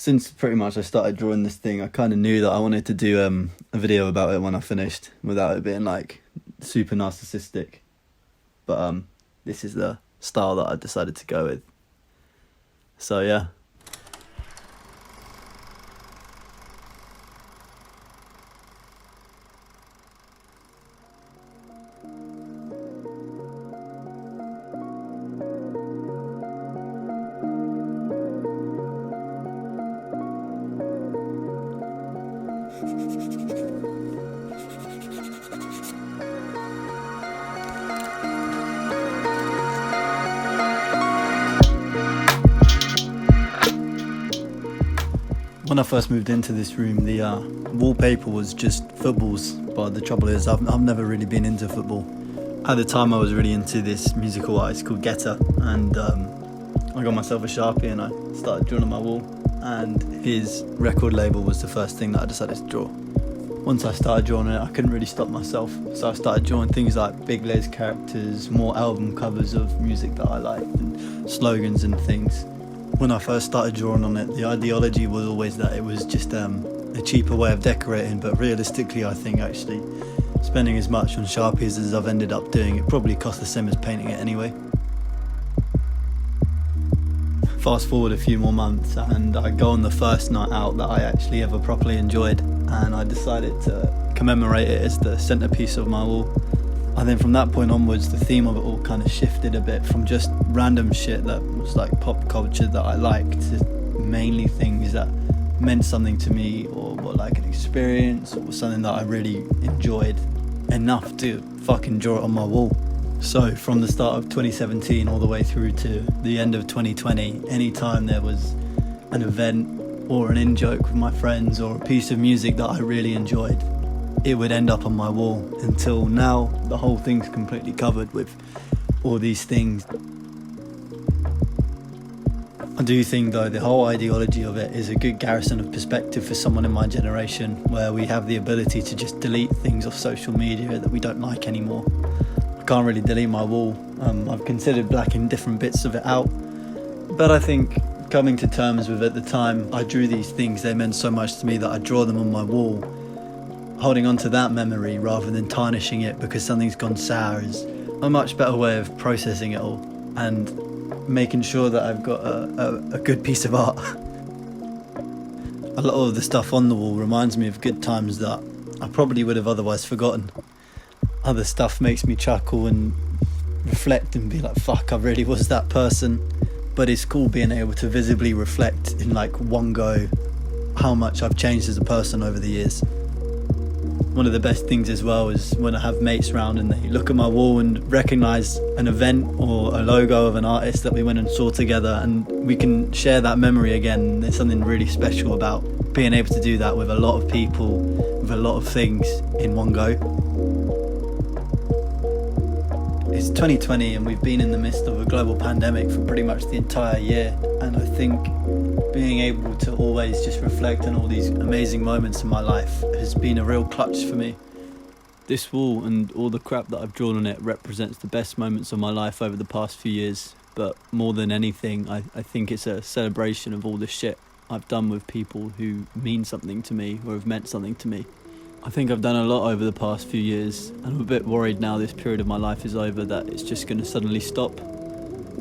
since pretty much I started drawing this thing, I kind of knew that I wanted to do a video about it when I finished, without it being like super narcissistic. But this is the style that I decided to go with. So yeah. When I first moved into this room, the wallpaper was just footballs, but the trouble is I've never really been into football. At the time I was really into this musical artist called Getter, and I got myself a Sharpie and I started drawing on my wall, and his record label was the first thing that I decided to draw. Once I started drawing it, I couldn't really stop myself, so I started drawing things like Big Les characters, more album covers of music that I liked, and slogans and things. When I first started drawing on it, the ideology was always that it was just a cheaper way of decorating, but realistically I think actually spending as much on Sharpies as I've ended up doing, it probably cost the same as painting it anyway. Fast forward a few more months and I go on the first night out that I actually ever properly enjoyed, and I decided to commemorate it as the centerpiece of my wall. And then from that point onwards, the theme of it all kind of shifted a bit from just random shit that was like pop culture that I liked to mainly things that meant something to me, or were like an experience, or something that I really enjoyed enough to fucking draw it on my wall. So from the start of 2017 all the way through to the end of 2020, anytime there was an event or an in-joke with my friends or a piece of music that I really enjoyed, it would end up on my wall, until now the whole thing's completely covered with all these things. I do think though the whole ideology of it is a good garrison of perspective for someone in my generation, where we have the ability to just delete things off social media that we don't like anymore. I can't really delete my wall. I've considered blacking different bits of it out, but I think coming to terms with at the time I drew these things, they meant so much to me that I draw them on my wall. Holding on to that memory rather than tarnishing it because something's gone sour is a much better way of processing it all and making sure that I've got a good piece of art. A lot of the stuff on the wall reminds me of good times that I probably would have otherwise forgotten. Other stuff makes me chuckle and reflect and be like, fuck, I really was that person. But it's cool being able to visibly reflect in like one go how much I've changed as a person over the years. One of the best things as well is when I have mates round and they look at my wall and recognise an event or a logo of an artist that we went and saw together, and we can share that memory again. There's something really special about being able to do that with a lot of people, with a lot of things in one go. It's 2020 and we've been in the midst of a global pandemic for pretty much the entire year, and I think being able to always just reflect on all these amazing moments in my life has been a real clutch for me. This wall and all the crap that I've drawn on it represents the best moments of my life over the past few years, but more than anything I think it's a celebration of all the shit I've done with people who mean something to me or have meant something to me. I think I've done a lot over the past few years, and I'm a bit worried now this period of my life is over that it's just going to suddenly stop.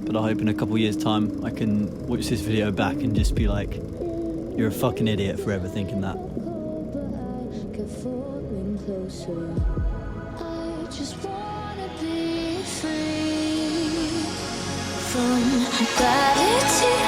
But I hope in a couple of years' time I can watch this video back and just be like, you're a fucking idiot for ever thinking that. I just wanna be free from gravity.